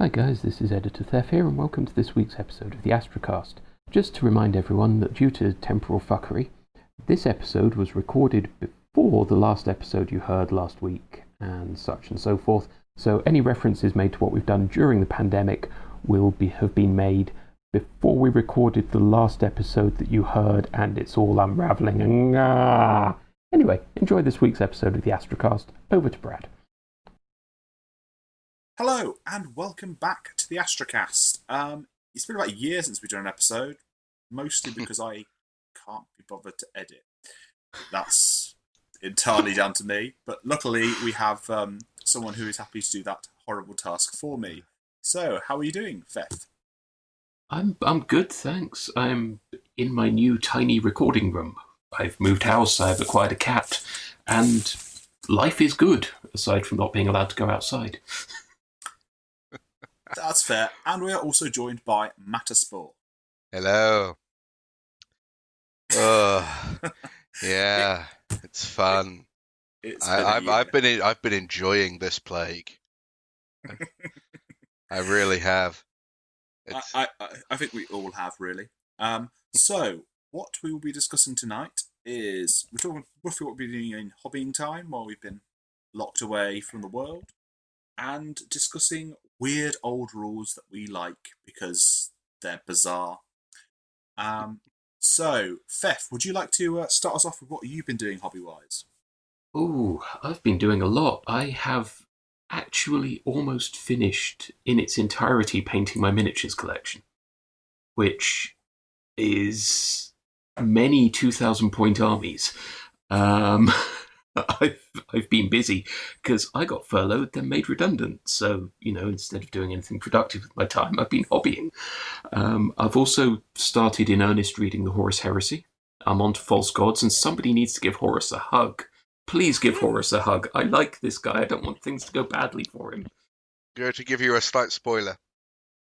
Hi guys, this is Editor Theff here, and welcome to this week's episode of the Astrocast. Just to remind everyone that due to temporal fuckery, this episode was recorded before the last episode you heard last week, and such and so forth, so any references made to what we've done during the pandemic have been made before we recorded the last episode that you heard, and it's all unravelling. Anyway, enjoy this week's episode of the Astrocast. Over to Brad. Hello, and welcome back to the Astrocast. It's been about a year since we've done an episode, mostly because I can't be bothered to edit. That's entirely down to me, but luckily we have someone who is happy to do that horrible task for me. So, how are you doing, Theff? I'm good, thanks. I'm in my new tiny recording room. I've moved house, I've acquired a cat, and life is good, aside from not being allowed to go outside. That's fair. And we are also joined by Mataspore. Hello. Oh, yeah, it's fun. I've been enjoying this plague. I really have. I think we all have, really. So, what we will be discussing tonight is we're talking roughly what we've been doing in hobbying time while we've been locked away from the world, and discussing weird old rules that we like because they're bizarre. So, Theff, would you like to start us off with what you've been doing hobby-wise? Ooh, I've been doing a lot. I have actually almost finished in its entirety painting my miniatures collection, which is many 2,000-point armies. I've been busy because I got furloughed, then made redundant. So, instead of doing anything productive with my time, I've been hobbying. I've also started in earnest reading the Horus Heresy. I'm on to False Gods, and somebody needs to give Horus a hug. Please give Horus a hug. I like this guy. I don't want things to go badly for him. Going to give you a slight spoiler.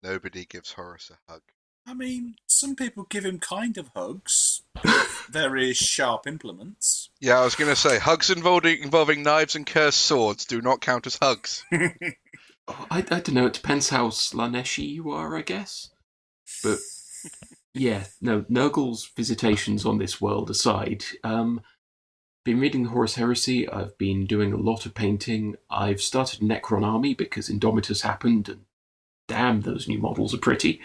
Nobody gives Horus a hug. I mean, some people give him kind of hugs. Very sharp implements. Yeah, I was going to say, hugs involving knives and cursed swords do not count as hugs. I don't know. It depends how Slaneshi you are, I guess. But yeah, no, Nurgle's visitations on this world aside, been reading the Horus Heresy. I've been doing a lot of painting. I've started Necron Army because Indomitus happened, and damn, those new models are pretty.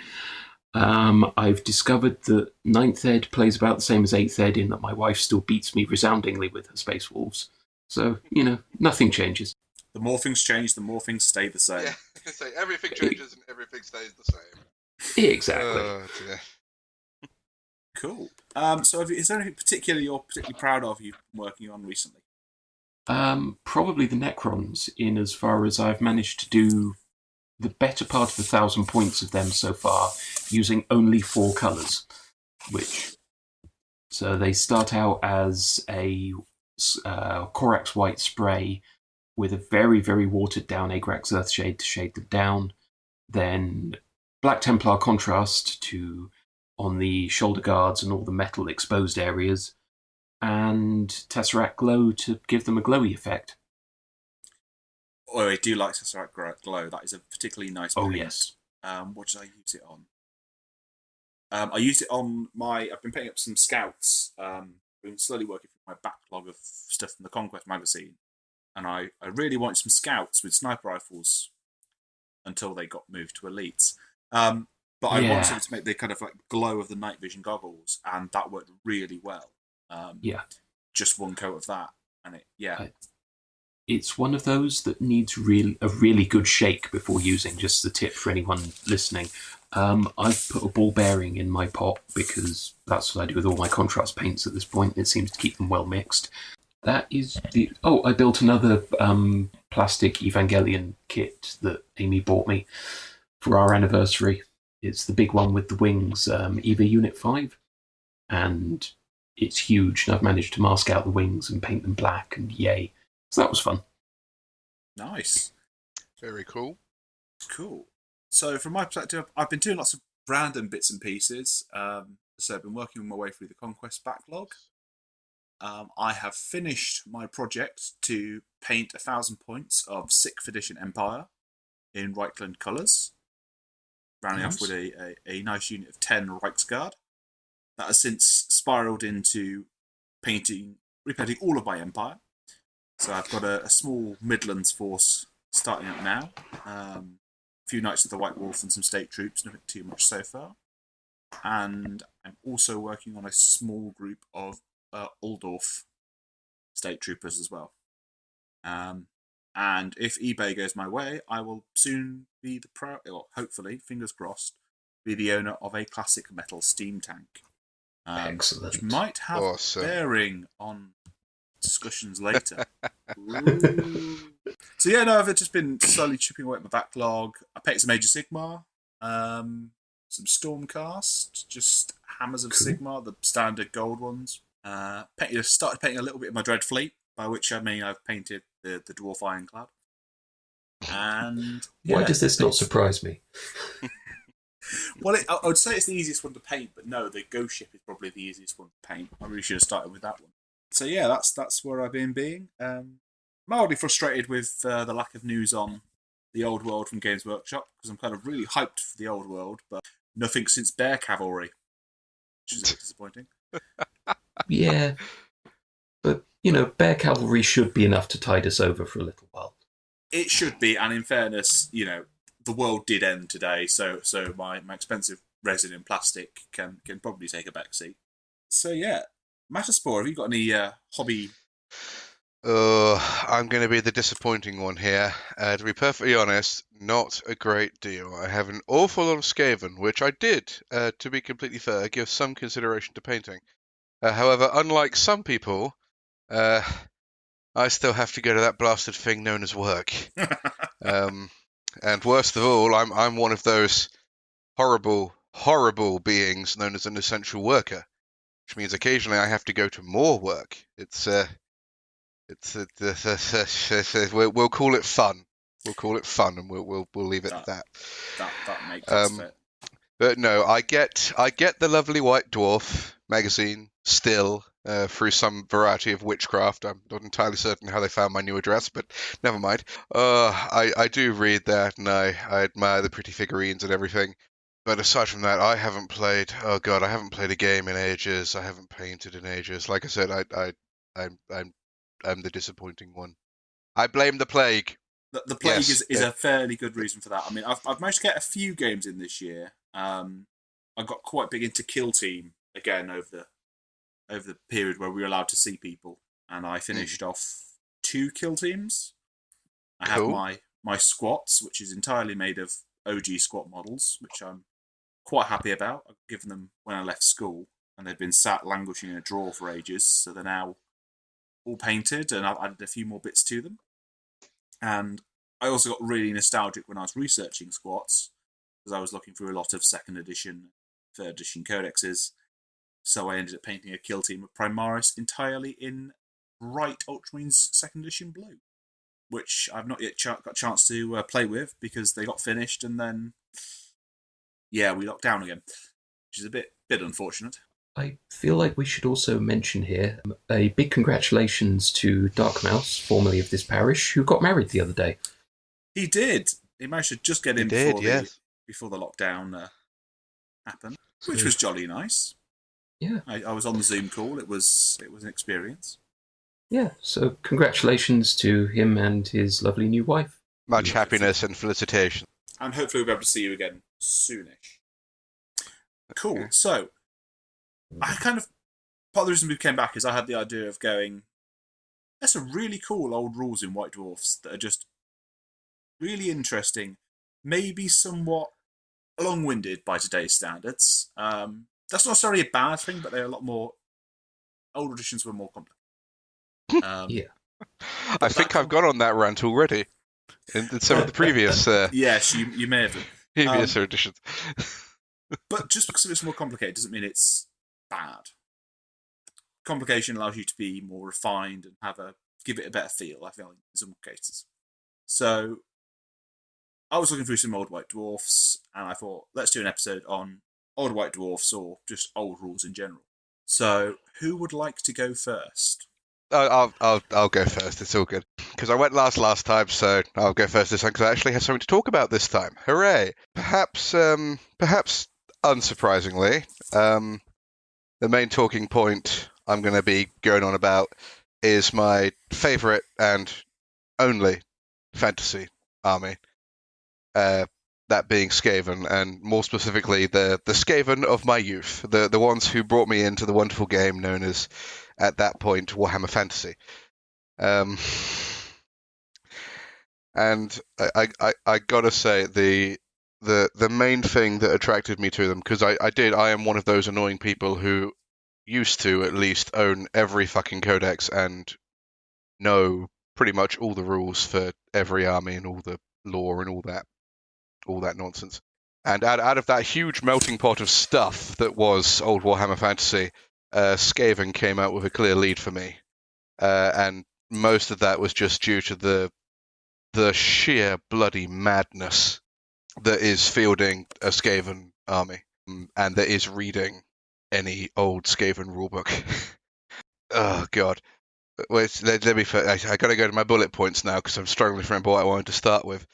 I've discovered that 9th Ed plays about the same as 8th Ed in that my wife still beats me resoundingly with her Space Wolves. So, nothing changes. The more things change, the more things stay the same. Yeah, say everything changes and everything stays the same. Exactly. Dear. Cool. So is there anything particular you're particularly proud of you've been working on recently? Probably the Necrons, in as far as I've managed to do the better part of 1,000 points of them so far using only 4 colours, so they start out as a Corax White spray with a very, very watered down Agrax Earthshade to shade them down, then Black Templar Contrast on the shoulder guards and all the metal exposed areas, and Tesseract Glow to give them a glowy effect. Oh, I do like Tesseract Glow. That is a particularly nice paint. Oh, yes. What did I use it on? I used it on I've been painting up some scouts. Been slowly working through my backlog of stuff from the Conquest magazine. And I really wanted some scouts with sniper rifles until they got moved to elites. But I wanted to make the kind of like glow of the night vision goggles, and that worked really well. Just one coat of that, and it's one of those that needs a really good shake before using. Just the tip for anyone listening. I've put a ball bearing in my pot because that's what I do with all my contrast paints at this point. It seems to keep them well mixed. That is I built another plastic Evangelion kit that Amy bought me for our anniversary. It's the big one with the wings, EVA Unit 5. And it's huge, and I've managed to mask out the wings and paint them black, and yay. So that was fun. Nice. Very cool. Cool. So from my perspective, I've been doing lots of random bits and pieces. So I've been working my way through the Conquest backlog. I have finished my project to paint 1,000 points of 6th edition Empire in Reichland colours. rounding off with a nice unit of 10 Reichsguard. That has since spiraled into repainting all of my empire. So I've got a small Midlands force starting up now. A few Knights of the White Wolf and some state troops, nothing too much so far. And I'm also working on a small group of Aldorf state troopers as well. And if eBay goes my way, I will soon be hopefully, fingers crossed, be the owner of a classic metal SteamTank. Excellent. Which might have bearing on discussions later. So yeah, no, I've just been slowly chipping away at my backlog. I painted some Age of Sigmar, some Stormcast, just Hammers of Sigmar, the standard gold ones. Started painting a little bit of my Dread Fleet, by which I mean I've painted the Dwarf Ironclad. And why does this not surprise me? Well, I would say it's the easiest one to paint, but no, the Ghost Ship is probably the easiest one to paint. I really should have started with that one. So yeah, that's where I've been being. Mildly frustrated with the lack of news on the Old World from Games Workshop, because I'm kind of really hyped for the Old World, but nothing since Bear Cavalry, which is a bit disappointing. Yeah, but Bear Cavalry should be enough to tide us over for a little while. It should be, and in fairness, the world did end today, so my expensive resin in plastic can probably take a backseat. So yeah, Mataspore, have you got any hobby? I'm going to be the disappointing one here. To be perfectly honest, not a great deal. I have an awful lot of Skaven, which I did, to be completely fair, give some consideration to painting. However, unlike some people, I still have to go to that blasted thing known as work. And worst of all, I'm one of those horrible, horrible beings known as an essential worker, which means occasionally I have to go to more work. We'll call it fun. We'll call it fun, and we'll leave it at that. That makes sense. But no, I get the lovely White Dwarf magazine still through some variety of witchcraft. I'm not entirely certain how they found my new address, but never mind. I do read that, and I admire the pretty figurines and everything. But aside from that, I haven't played a game in ages. I haven't painted in ages. Like I said, I'm the disappointing one. I blame the plague. The plague is a fairly good reason for that. I mean, I've managed to get a few games in this year. I got quite big into Kill Team again over the period where we were allowed to see people, and I finished off 2 Kill Teams. I have my squats, which is entirely made of OG squat models, which I'm quite happy about. I've given them when I left school, and they've been sat languishing in a drawer for ages, so they're now all painted, and I've added a few more bits to them. And I also got really nostalgic when I was researching squats, because I was looking through a lot of 2nd edition, 3rd edition codexes. So I ended up painting a Kill Team of Primaris entirely in bright Ultramarines 2nd edition blue, which I've not yet got a chance to play with, because they got finished and then, yeah, we locked down again, which is a bit unfortunate. I feel like we should also mention here a big congratulations to Dark Mouse, formerly of this parish, who got married the other day. He did. He managed to just get in before the lockdown happened, which was jolly nice. Yeah, I was on the Zoom call. It was an experience. Yeah, so congratulations to him and his lovely new wife. Much happiness and felicitations. And hopefully we'll be able to see you again soonish. Cool. So, part of the reason we came back is I had the idea of going, there's some really cool old rules in White Dwarfs that are just really interesting, maybe somewhat long-winded by today's standards. That's not necessarily a bad thing, but they're a lot more... Old editions were more complicated. Yeah. I think I've gone on that rant already in some of the previous... yes, you may have. Previous editions. But just because it's more complicated doesn't mean it's bad. Complication allows you to be more refined and give it a better feel, I feel, in some cases. So, I was looking through some old White Dwarfs, and I thought, let's do an episode on old White Dwarfs, or just old rules in general. So, who would like to go first? I'll go first. It's all good because I went last time, so I'll go first this time because I actually have something to talk about this time. Hooray! Perhaps unsurprisingly, the main talking point I'm going to be going on about is my favourite and only fantasy army. That being Skaven, and more specifically the Skaven of my youth, the ones who brought me into the wonderful game known as, at that point, Warhammer Fantasy. And I gotta say the main thing that attracted me to them, because I am one of those annoying people who used to at least own every fucking codex and know pretty much all the rules for every army and all the lore and all that nonsense. And out of that huge melting pot of stuff that was old Warhammer Fantasy, Skaven came out with a clear lead for me. And most of that was just due to the sheer bloody madness that is fielding a Skaven army, and that is reading any old Skaven rulebook. Oh, God. Wait, let me. I gotta go to my bullet points now because I'm struggling to remember what I wanted to start with.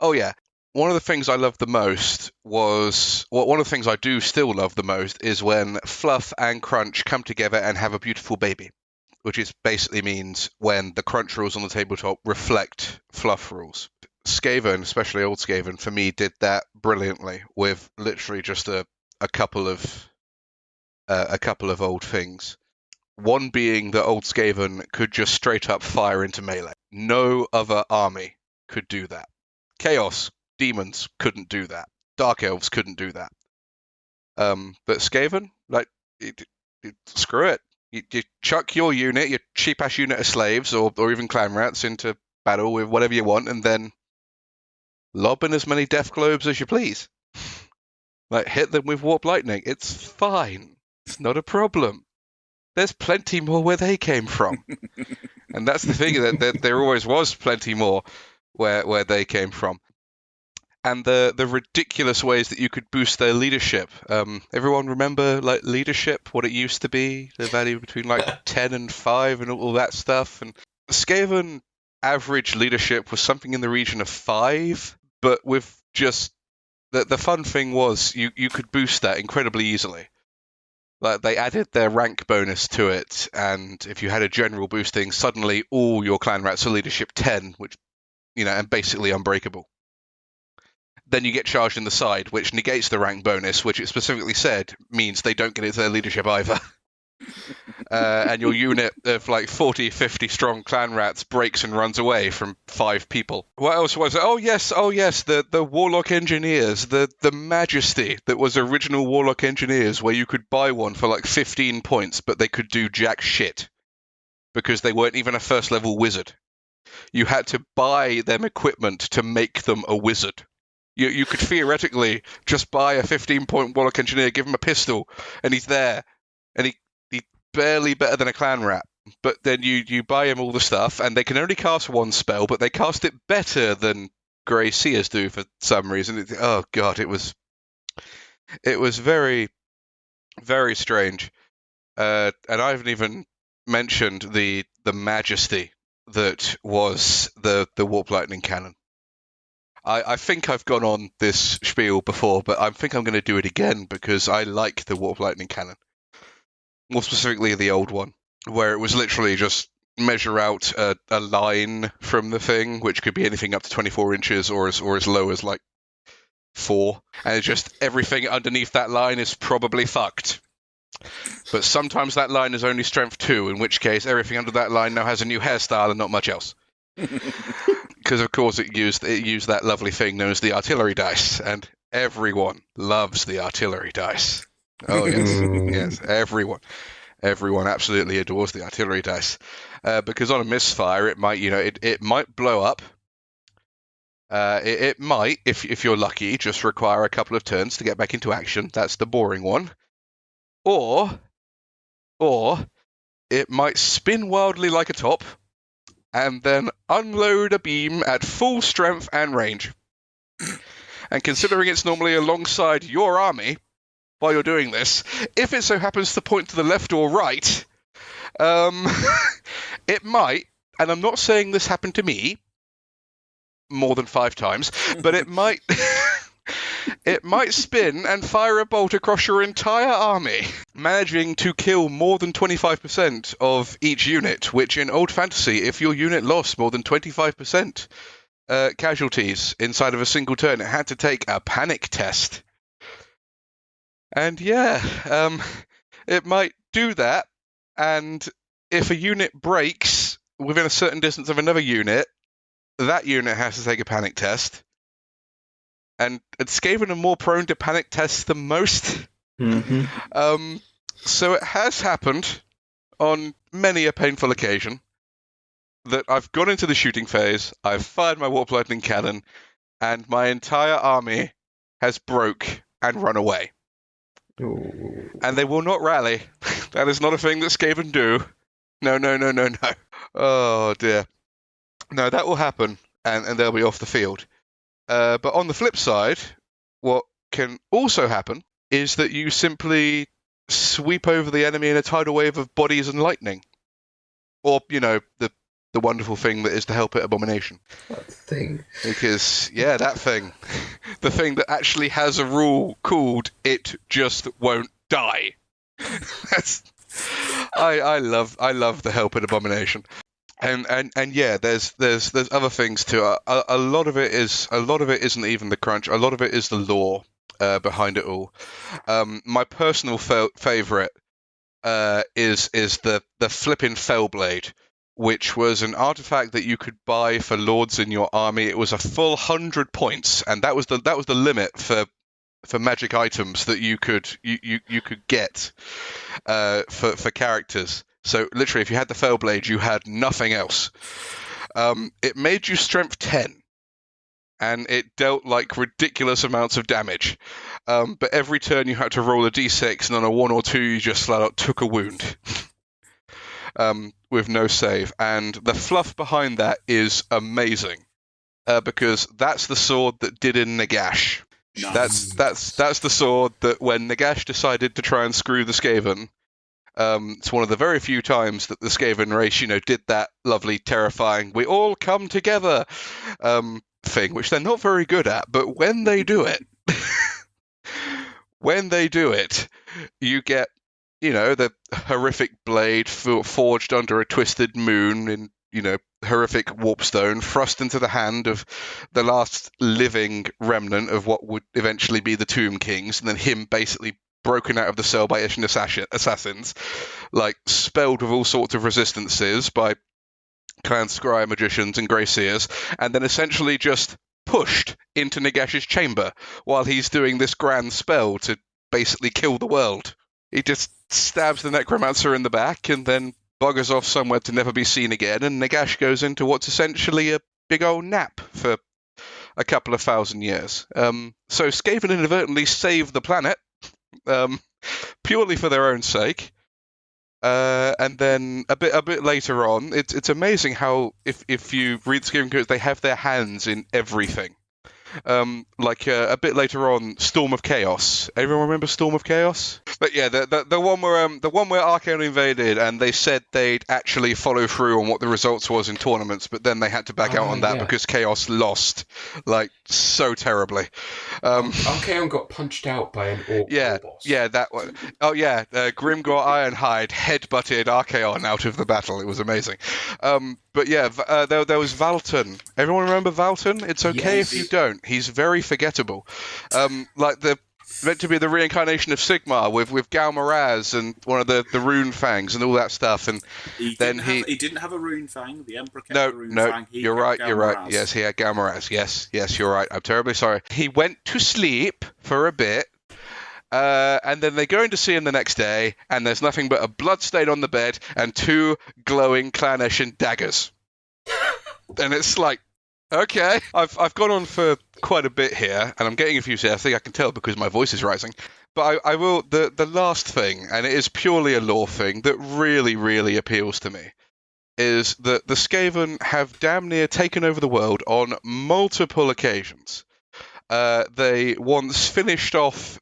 Oh, yeah. One of the things I loved the most was, one of the things I do still love the most is when Fluff and Crunch come together and have a beautiful baby, which is basically means when the Crunch rules on the tabletop reflect Fluff rules. Skaven, especially old Skaven, for me did that brilliantly with literally just a couple of old things. One being that old Skaven could just straight up fire into melee. No other army could do that. Chaos demons couldn't do that. Dark elves couldn't do that. But Skaven, like, screw it. You chuck your unit, your cheap-ass unit of slaves, or even clan rats into battle with whatever you want, and then lob in as many death globes as you please. Like, hit them with warp lightning. It's fine. It's not a problem. There's plenty more where they came from. And that's the thing, that there always was plenty more where they came from. And the ridiculous ways that you could boost their leadership. Everyone remember, like, leadership, what it used to be? The value between, like, 10 and 5 and all that stuff. And Skaven average leadership was something in the region of 5, but with just... The fun thing was you could boost that incredibly easily. Like, they added their rank bonus to it, and if you had a general boosting, suddenly all your clan rats are leadership 10, which, and basically unbreakable. Then you get charged in the side, which negates the rank bonus, which it specifically said means they don't get it to their leadership either. And your unit of like 40, 50 strong clan rats breaks and runs away from 5 people. What else was it? Oh yes, the Warlock Engineers, the Majesty that was original Warlock Engineers, where you could buy one for like 15 points, but they could do jack shit because they weren't even a first level wizard. You had to buy them equipment to make them a wizard. You could theoretically just buy a 15-point Warlock Engineer, give him a pistol, and he's there, and he's barely better than a clan rat. But then you buy him all the stuff, and they can only cast one spell, but they cast it better than Grey Seers do for some reason. Oh God, it was very, very strange. And I haven't even mentioned the Majesty that was the Warp Lightning Cannon. I think I've gone on this spiel before, but I think I'm going to do it again because I like the Warp Lightning Cannon. More specifically, the old one, where it was literally just measure out a line from the thing, which could be anything up to 24 inches or as low as like 4. And it's just everything underneath that line is probably fucked. But sometimes that line is only strength 2, in which case everything under that line now has a new hairstyle and not much else. Because of course it used that lovely thing known as the artillery dice, and everyone loves the artillery dice. Oh yes, everyone absolutely adores the artillery dice, because on a misfire it might it might blow up. It might, if you're lucky, just require a couple of turns to get back into action. That's the boring one. Or it might spin wildly like a top, and then unload a beam at full strength and range. And considering it's normally alongside your army while you're doing this, if it so happens to point to the left or right, It might, and I'm not saying this happened to me more than 5 times, but it might it might spin and fire a bolt across your entire army, managing to kill more than 25% of each unit, which in Old Fantasy, if your unit lost more than 25% casualties inside of a single turn, it had to take a panic test. And it might do that, and if a unit breaks within a certain distance of another unit, that unit has to take a panic test. And Skaven are more prone to panic tests than most. Mm-hmm. So it has happened on many a painful occasion that I've gone into the shooting phase, I've fired my Warp Lightning Cannon, and my entire army has broke and run away. Ooh. And they will not rally. That is not a thing that Skaven do. No. Oh, dear. No, that will happen, and they'll be off the field. But on the flip side, what can also happen is that you simply sweep over the enemy in a tidal wave of bodies and lightning. Or, the wonderful thing that is the Hellpit Abomination. That thing. Because, that thing. The thing that actually has a rule called It Just Won't Die. I love the Hellpit Abomination. And there's other things too. A lot of it isn't even the crunch. A lot of it is the lore behind it all. My personal favorite is the flipping Fellblade, which was an artifact that you could buy for lords in your army. It was a full 100 points, and that was the limit for magic items that you could get for characters. So literally, if you had the Fellblade, you had nothing else. It made you strength 10, and it dealt like ridiculous amounts of damage. But every turn you had to roll a d6, and on a 1 or 2, you just flat out took a wound. With no save. And the fluff behind that is amazing. Because that's the sword that did in Nagash. Nice. That's the sword that when Nagash decided to try and screw the Skaven, it's one of the very few times that the Skaven race, did that lovely, terrifying, we all come together thing, which they're not very good at. But when they do it, you get, the horrific blade forged under a twisted moon in, horrific warpstone thrust into the hand of the last living remnant of what would eventually be the Tomb Kings, and then him basically broken out of the cell by Ishin assassins, like spelled with all sorts of resistances by Clan Scryer magicians and Grey Seers, and then essentially just pushed into Nagash's chamber while he's doing this grand spell to basically kill the world. He just stabs the Necromancer in the back and then buggers off somewhere to never be seen again, and Nagash goes into what's essentially a big old nap for a couple of thousand years. So Skaven inadvertently saved the planet, purely for their own sake. And then a bit later on, it's amazing how if you read the Skaven codes, they have their hands in everything. A bit later on, Storm of Chaos. Everyone remember Storm of Chaos? But yeah, the one where Archaon invaded, and they said they'd actually follow through on what the results was in tournaments, but then they had to back out on that because Chaos lost, so terribly. Archaon got punched out by an orc boss. Yeah, that one. Oh yeah, Grimgor Ironhide headbutted Archaon out of the battle. It was amazing. But yeah, there was Valton. Everyone remember Valton? It's okay if you don't. He's very forgettable. Meant to be the reincarnation of Sigmar with Galmaraz and one of the rune fangs and all that stuff. And he didn't have a rune fang. The Emperor kept a rune fang. You're right. Yes, he had Galmaraz. Yes, you're right. I'm terribly sorry. He went to sleep for a bit. And then they go in to see him the next day, and there's nothing but a bloodstain on the bed and 2 glowing Claneshan daggers. And it's like, okay, I've gone on for quite a bit here, and I'm getting a few I think I can tell because my voice is rising. But I will, the last thing, and it is purely a lore thing that really, really appeals to me, is that the Skaven have damn near taken over the world on multiple occasions. They once finished off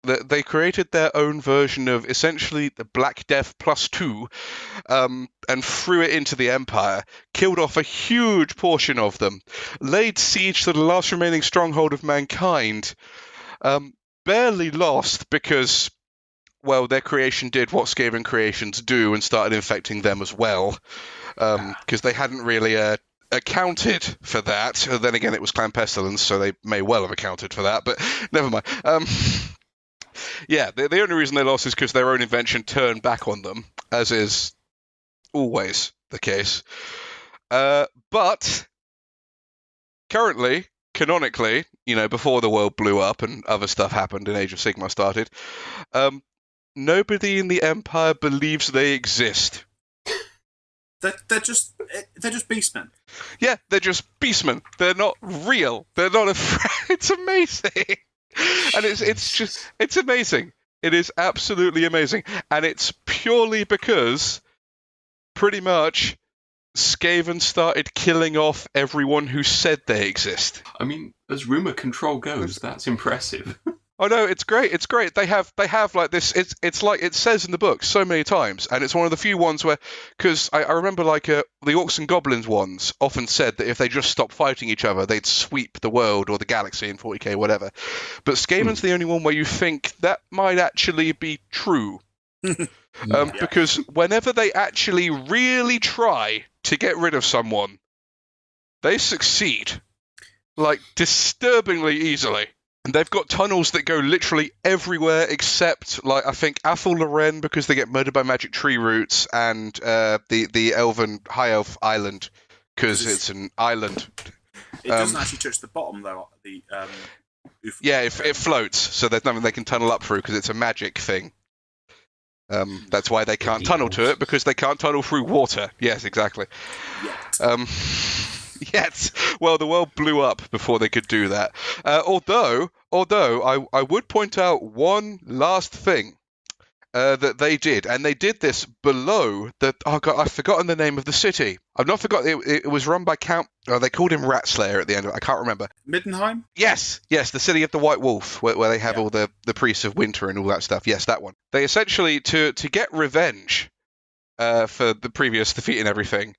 They created their own version of essentially the Black Death +2, and threw it into the Empire, killed off a huge portion of them, laid siege to the last remaining stronghold of mankind, barely lost because, well, their creation did what Skaven creations do and started infecting them as well, because they hadn't really accounted for that. Then again, it was Clan Pestilence, so they may well have accounted for that, but never mind. Yeah, the only reason they lost is because their own invention turned back on them, as is always the case. But currently, canonically, before the world blew up and other stuff happened and Age of Sigmar started, nobody in the Empire believes they exist. They're just beastmen. Yeah, they're just beastmen. They're not real. They're not afraid. It's amazing. And it's amazing. It is absolutely amazing. And it's purely because, pretty much, Skaven started killing off everyone who said they exist. I mean, as rumor control goes, that's impressive. Oh no, it's great. It's great. They have like this. It's like it says in the book so many times, and it's one of the few ones where, because I remember like the Orcs and Goblins ones often said that if they just stopped fighting each other, they'd sweep the world or the galaxy in 40k, whatever. But Skaven's the only one where you think that might actually be true, because whenever they actually really try to get rid of someone, they succeed, like disturbingly easily. And they've got tunnels that go literally everywhere except, like, I think Athel Loren, because they get murdered by magic tree roots, and the elven high elf island, because it's an island. It doesn't actually touch the bottom, though. Yeah, it floats, so there's nothing they can tunnel up through because it's a magic thing. That's why they can't tunnel to it, because they can't tunnel through water. Yes, exactly. Yes. Well, the world blew up before they could do that. Although I would point out one last thing that they did, and they did this below the. Oh God, I've forgotten the name of the city. I've not forgotten. It was run by Count. Oh, they called him Ratslayer at the end of it. I can't remember. Middenheim? Yes, the city of the White Wolf, where they have all the priests of winter and all that stuff. Yes, that one. They essentially to get revenge for the previous defeat and everything.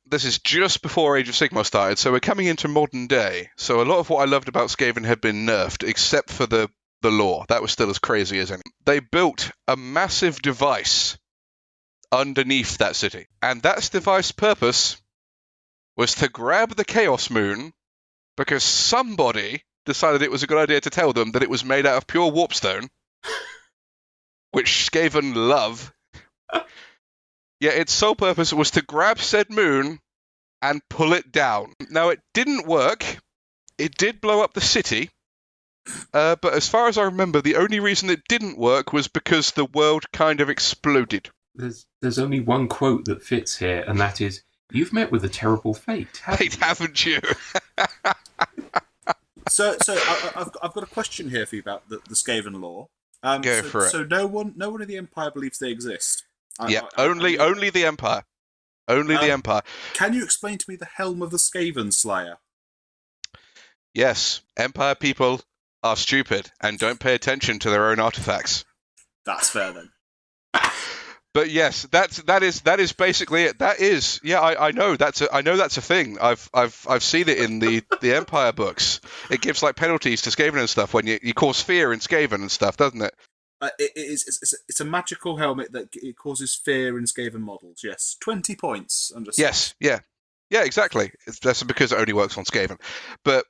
This is just before Age of Sigmar started, so we're coming into modern day. So a lot of what I loved about Skaven had been nerfed, except for the lore. That was still as crazy as any. They built a massive device underneath that city. And that device's purpose was to grab the Chaos Moon, because somebody decided it was a good idea to tell them that it was made out of pure warpstone, which Skaven love. Yeah, its sole purpose was to grab said moon and pull it down. Now, it didn't work. It did blow up the city. But as far as I remember, the only reason it didn't work was because the world kind of exploded. There's only one quote that fits here, and that is, "You've met with a terrible fate, Haven't you? So I've got a question here for you about the Skaven lore. Go for it. So no one in the Empire believes they exist. Only the Empire. Only the Empire. Can you explain to me the Helm of the Skaven Slayer? Yes, Empire people are stupid and don't pay attention to their own artifacts. That's fair then. But yes, that is basically it. That is, yeah, I know that's a thing. I've seen it in the Empire books. It gives like penalties to Skaven and stuff when you cause fear in Skaven and stuff, doesn't it? It's a magical helmet that it causes fear in Skaven models. Yes, 20 points. Yes, yeah, exactly. That's because it only works on Skaven. But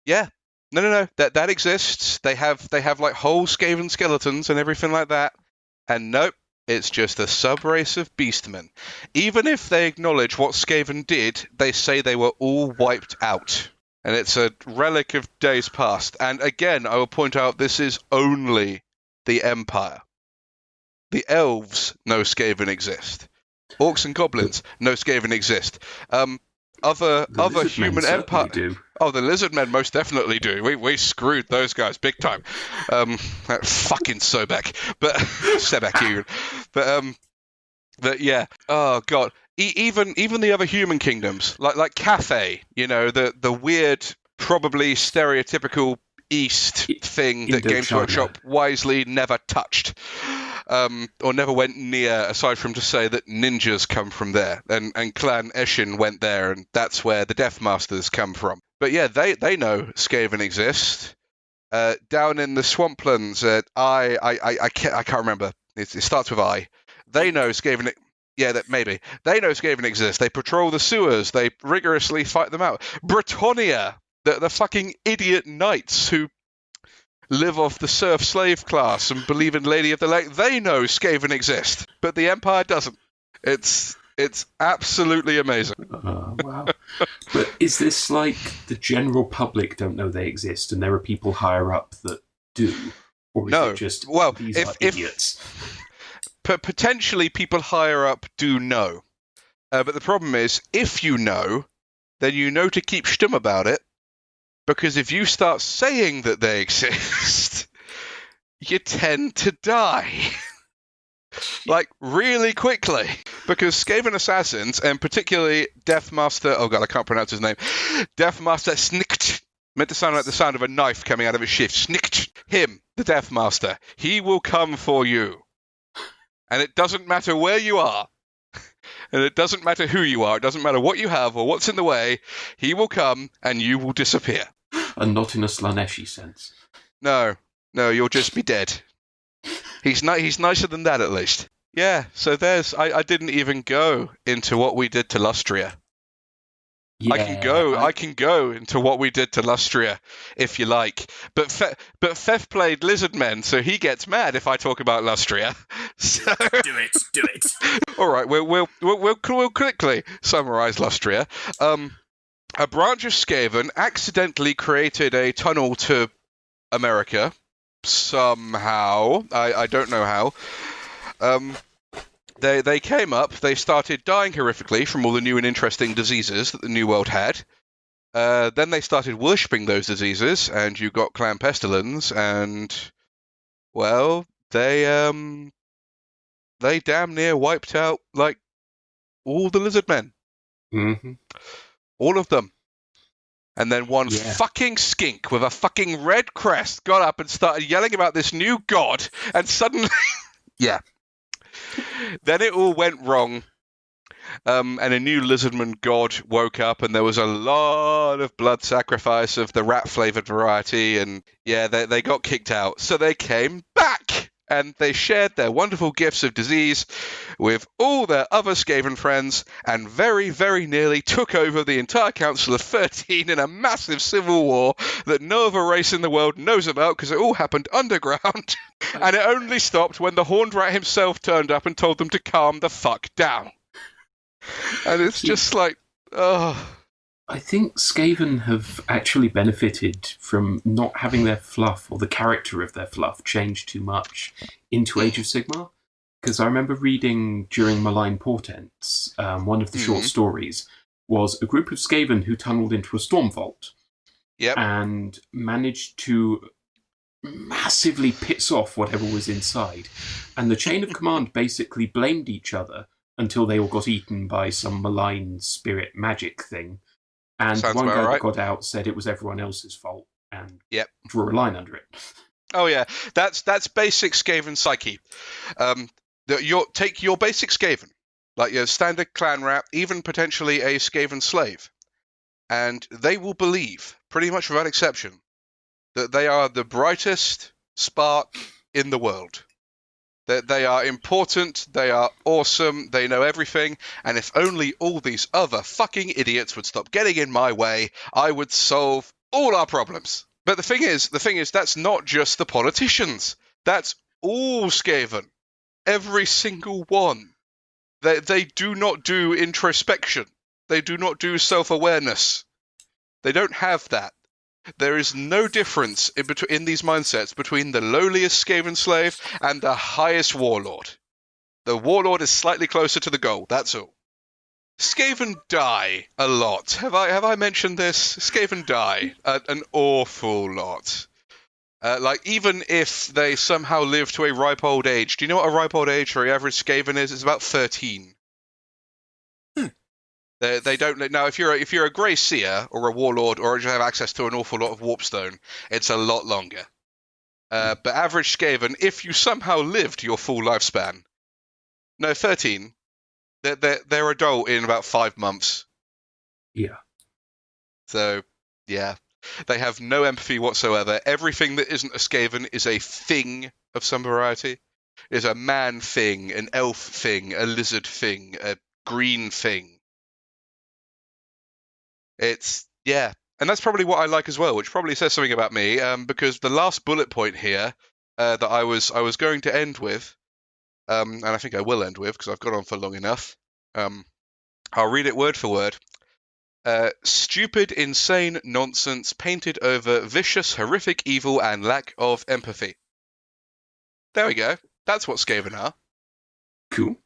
yeah, no, that exists. They have like whole Skaven skeletons and everything like that. And nope, it's just a sub-race of beastmen. Even if they acknowledge what Skaven did, they say they were all wiped out. And it's a relic of days past. And again, I will point out this is only the Empire. The elves know Skaven exist. Orcs and goblins know Skaven exist. Other human empire do. Oh, the lizard men most definitely do. We screwed those guys big time. That fucking Sobek, but Sebek, but yeah. Oh god. Even the other human kingdoms, like Cathay, the weird, probably stereotypical East thing that Indochina. Games Workshop wisely never touched, or never went near, aside from to say that ninjas come from there, and Clan Eshin went there, and that's where the Death Masters come from. But yeah, they know Skaven exist. Down in the swamplands, I can't remember. It starts with I. They know Skaven. Yeah, that maybe they know Skaven exists. They patrol the sewers. They rigorously fight them out. Britannia, the fucking idiot knights who live off the serf slave class and believe in Lady of the Lake. They know Skaven exist, but the Empire doesn't. It's absolutely amazing. Wow. But is this like the general public don't know they exist and there are people higher up that do? Or is No. it just, Well, these if- are idiots? Potentially people higher up do know. But the problem is, if you know, then you know to keep stum about it, because if you start saying that they exist, you tend to die. Like, really quickly. Because Skaven assassins, and particularly Deathmaster, oh god, I can't pronounce his name, Deathmaster Snikt, meant to sound like the sound of a knife coming out of his shift, Snikt, him, the Deathmaster, he will come for you. And it doesn't matter where you are, and it doesn't matter who you are, it doesn't matter what you have or what's in the way, he will come and you will disappear. And not in a Slaneshi sense. No, you'll just be dead. He's nicer than that, at least. Yeah, so I didn't even go into what we did to Lustria. Yeah, I can go into what we did to Lustria, if you like. But Theff played Lizardmen, so he gets mad if I talk about Lustria. So, Do it. all right, we'll quickly summarise Lustria. A branch of Skaven accidentally created a tunnel to America somehow. I don't know how. They came up, they started dying horrifically from all the new and interesting diseases that the New World had. Then they started worshipping those diseases, and you got Clan Pestilence, and, well, they damn near wiped out, like, all the Lizardmen. Mm-hmm. All of them. And then one Yeah. fucking skink with a fucking red crest got up and started yelling about this new god, and suddenly... yeah. Then it all went wrong, and a new Lizardman god woke up, and there was a lot of blood sacrifice of the rat-flavoured variety, and yeah, they got kicked out. So they came back, and they shared their wonderful gifts of disease with all their other Skaven friends, and very, very nearly took over the entire Council of 13 in a massive civil war that no other race in the world knows about, because it all happened underground. And it only stopped when the Horned Rat himself turned up and told them to calm the fuck down. And it's just like, oh. I think Skaven have actually benefited from not having their fluff, or the character of their fluff, change too much into Age of Sigmar. Because I remember reading during Malign Portents, one of the short stories was a group of Skaven who tunneled into a storm vault. Yep. And managed to massively piss off whatever was inside. And the chain of command basically blamed each other until they all got eaten by some malign spirit magic thing. And Sounds one about guy that right. got out said it was everyone else's fault and Yep. drew a line under it. Oh yeah, that's basic Skaven psyche. Take your basic Skaven, like your standard clan rat, even potentially a Skaven slave, and they will believe, pretty much without exception, that they are the brightest spark in the world. That they are important, they are awesome, they know everything, and if only all these other fucking idiots would stop getting in my way, I would solve all our problems. But the thing is, that's not just the politicians. That's all Skaven. Every single one. They do not do introspection. They do not do self-awareness. They don't have that. There is no difference in these mindsets between the lowliest Skaven slave and the highest warlord. The warlord is slightly closer to the goal, that's all. Skaven die a lot. Have I mentioned this? Skaven die an awful lot. Like, even if they somehow live to a ripe old age. Do you know what a ripe old age for the average Skaven is? It's about 13. They don't now. If you're a Grey Seer or a Warlord or you have access to an awful lot of Warpstone, it's a lot longer. But average Skaven, if you somehow lived your full lifespan, no 13, they're adult in about 5 months. Yeah. So yeah, they have no empathy whatsoever. Everything that isn't a Skaven is a thing of some variety. Is a man thing, an elf thing, a lizard thing, a green thing. It's, yeah. And that's probably what I like as well, which probably says something about me, because the last bullet point here that I was going to end with, and I think I will end with because I've gone on for long enough. I'll read it word for word. Stupid, insane nonsense painted over vicious, horrific evil and lack of empathy. There we go. That's what Skaven are. Cool.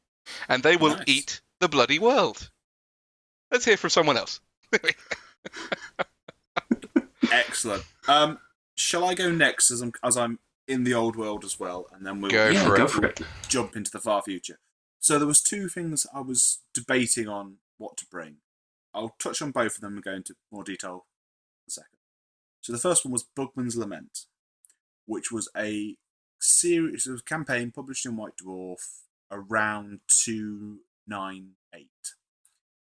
And they will Nice. eat the bloody world. Let's hear from someone else. Excellent. Shall I go next as I'm in the old world as well, and then we'll Go for it. jump into the far future. So there was two things I was debating on what to bring. I'll touch on both of them and go into more detail in a second. So the first one was Bugman's Lament, which was a series of campaign published in White Dwarf around 298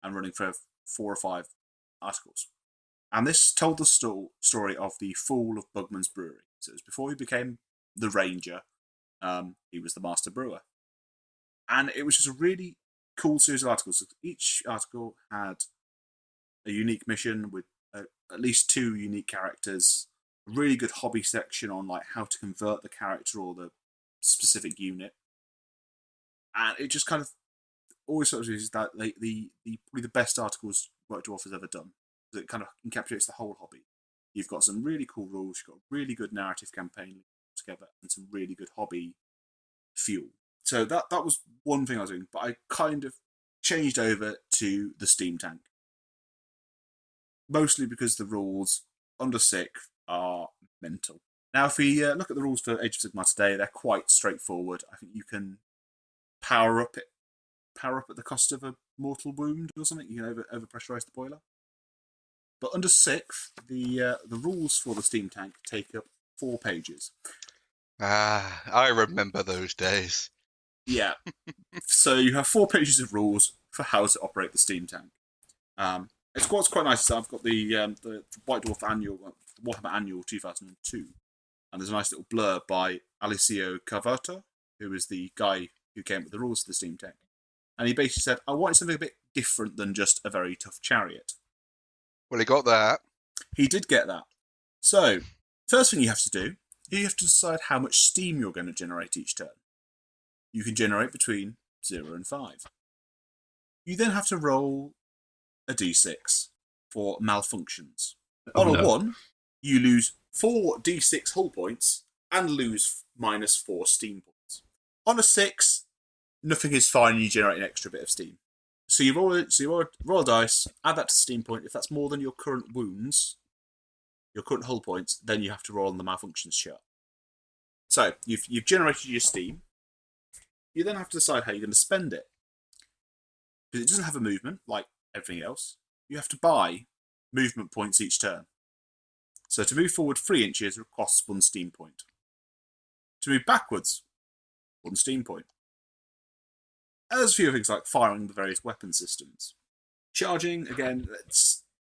and running for 4 or 5 articles. And this told the story of the fall of Bugman's Brewery. So it was before he became the Ranger, he was the Master Brewer. And it was just a really cool series of articles. Each article had a unique mission with at least 2 unique characters, a really good hobby section on like how to convert the character or the specific unit. And it just kind of always sort of is that probably the best articles White Dwarf has ever done. It kind of encapsulates the whole hobby. You've got some really cool rules, you've got a really good narrative campaign together, and some really good hobby fuel. So that was one thing I was doing, but I kind of changed over to the SteamTank. Mostly because the rules under 6 are mental. Now, if we look at the rules for Age of Sigmar today, they're quite straightforward. I think you can power up at the cost of a mortal wound or something. You can overpressurize the boiler. But under 6, the rules for the SteamTank take up 4 pages. I remember those days. Yeah. So you have 4 pages of rules for how to operate the SteamTank. It's quite nice. So I've got the White Dwarf Annual, Warhammer Annual 2002, and there's a nice little blurb by Alicio Carverta, who is the guy who came up with the rules for the SteamTank. And he basically said, I wanted something a bit different than just a very tough chariot. Well, he got that. He did get that. So, first thing you have to do, you have to decide how much steam you're going to generate each turn. You can generate between 0 and 5. You then have to roll a d6 for malfunctions. On a 1, you lose 4 d6 hull points and lose minus 4 steam points. On a 6, nothing is fine and you generate an extra bit of steam. So you roll a dice, add that to steam point. If that's more than your current wounds, your current hull points, then you have to roll on the malfunctions chart. So you've generated your steam. You then have to decide how you're going to spend it. Because it doesn't have a movement like everything else. You have to buy movement points each turn. So to move forward 3 inches costs 1 steam point. To move backwards, 1 steam point. There's a few things like firing the various weapon systems. Charging, again,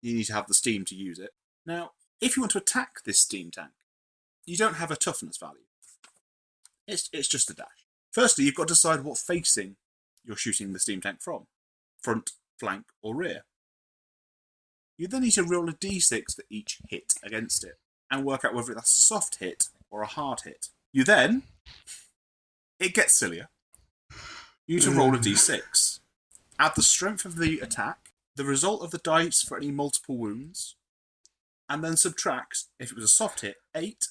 you need to have the steam to use it. Now, if you want to attack this SteamTank, you don't have a toughness value. It's just a dash. Firstly, you've got to decide what facing you're shooting the SteamTank from. Front, flank, or rear. You then need to roll a d6 for each hit against it, and work out whether that's a soft hit or a hard hit. It gets sillier. You need to roll a d6. Add the strength of the attack, the result of the dice for any multiple wounds, and then subtract, if it was a soft hit, 8,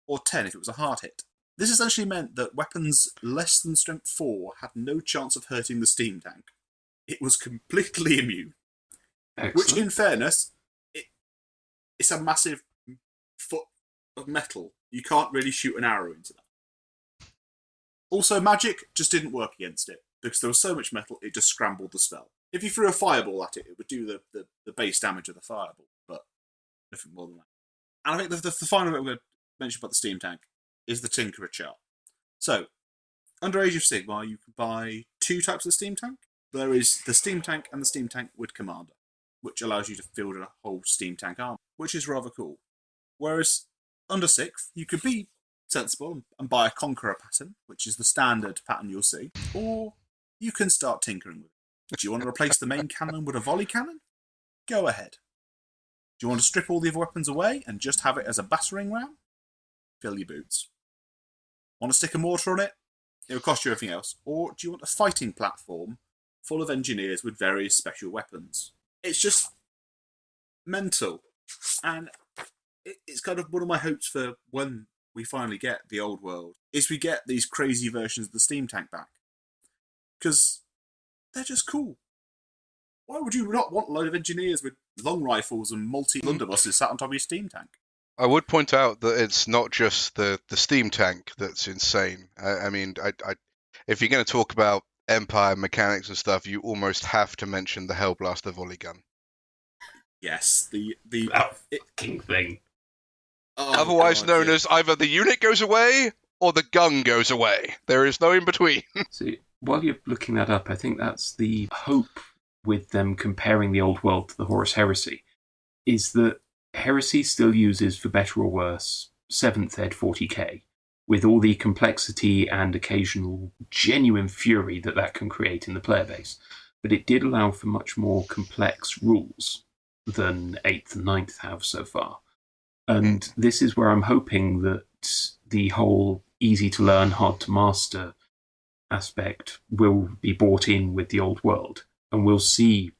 or 10 if it was a hard hit. This essentially meant that weapons less than strength 4 had no chance of hurting the SteamTank. It was completely immune. Excellent. Which, in fairness, it's a massive foot of metal. You can't really shoot an arrow into that. Also, magic just didn't work against it, because there was so much metal, it just scrambled the spell. If you threw a fireball at it, it would do the base damage of the fireball, but nothing more than that. And I think the final bit I'm going to mention about the SteamTank is the Tinkerer chart. So, under Age of Sigmar, you can buy 2 types of SteamTank. There is the SteamTank and the SteamTank with Commander, which allows you to field a whole SteamTank army, which is rather cool. Whereas under 6th, you could be sensible and buy a Conqueror pattern, which is the standard pattern you'll see, or you can start tinkering with it. Do you want to replace the main cannon with a volley cannon? Go ahead. Do you want to strip all the other weapons away and just have it as a battering ram? Fill your boots. Want to stick a mortar on it? It'll cost you everything else. Or do you want a fighting platform full of engineers with various special weapons? It's just mental. And it's kind of one of my hopes for when we finally get the old world, is we get these crazy versions of the SteamTank back. Because they're just cool. Why would you not want a load of engineers with long rifles and multi-blunderbusses sat on top of your SteamTank? I would point out that it's not just the SteamTank that's insane. I mean, if you're going to talk about Empire mechanics and stuff, you almost have to mention the Hellblaster volley gun. Yes, That fucking thing. Otherwise known as either the unit goes away or the gun goes away. There is no in between. See, while you're looking that up, I think that's the hope with them comparing the old world to the Horus Heresy, is that Heresy still uses, for better or worse, 7th Ed 40k, with all the complexity and occasional genuine fury that can create in the player base. But it did allow for much more complex rules than 8th and 9th have so far. And this is where I'm hoping that the whole easy to learn, hard to master aspect will be brought in with the old world. And we'll see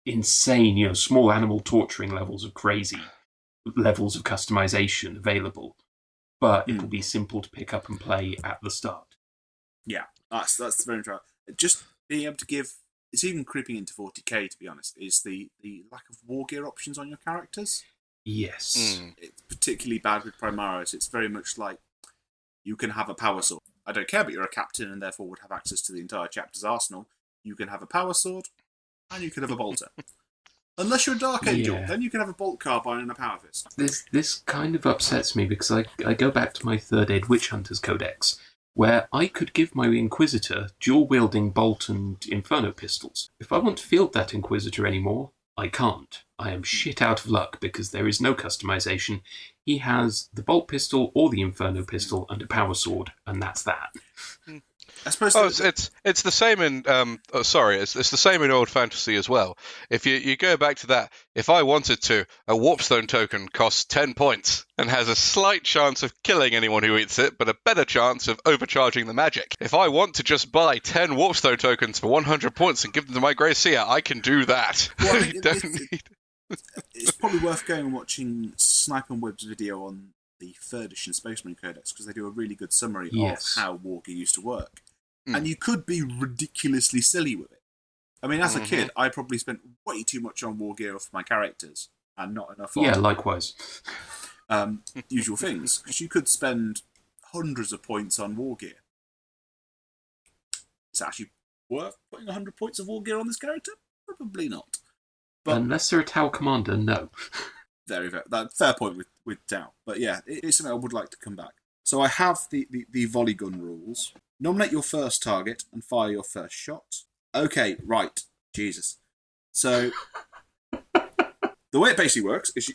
insane, small animal torturing levels of crazy levels of customization available. But it will be simple to pick up and play at the start. Yeah, that's very true. Just being able to give, it's even creeping into 40k, to be honest, is the lack of war gear options on your characters. Yes. It's particularly bad with Primaris. It's very much like you can have a power sword. I don't care, but you're a captain and therefore would have access to the entire chapter's arsenal. You can have a power sword and you can have a bolter. Unless you're a Dark Angel, then you can have a bolt carbine and a power fist. This kind of upsets me because I go back to my 3rd Ed Witch Hunters Codex, where I could give my Inquisitor dual-wielding bolt and inferno pistols. If I want to field that Inquisitor anymore, I can't. I am shit out of luck because there is no customization. He has the bolt pistol or the inferno pistol and a power sword, and that's that. I suppose it's the same in it's the same in Old Fantasy as well. If you go back to that, if I wanted to, a Warpstone token costs 10 points and has a slight chance of killing anyone who eats it, but a better chance of overcharging the magic. If I want to just buy 10 Warpstone tokens for 100 points and give them to my Grey Seer, I can do that. Well, I You think it's probably worth going and watching Snipe and Webb's video on the 3rd edition Space Marine Codex, because they do a really good summary of how Wargear used to work. And you could be ridiculously silly with it. I mean, as a kid, I probably spent way too much on Wargear for my characters, and not enough on... Yeah, likewise. Usual things, because you could spend hundreds of points on Wargear. Is it actually worth putting 100 points of Wargear on this character? Probably not. But unless they're a Tau commander, no. Very, very fair point with Tau. But yeah, it's something I would like to come back. So I have the volley gun rules. Nominate your first target and fire your first shot. Okay, right. Jesus. So the way it basically works is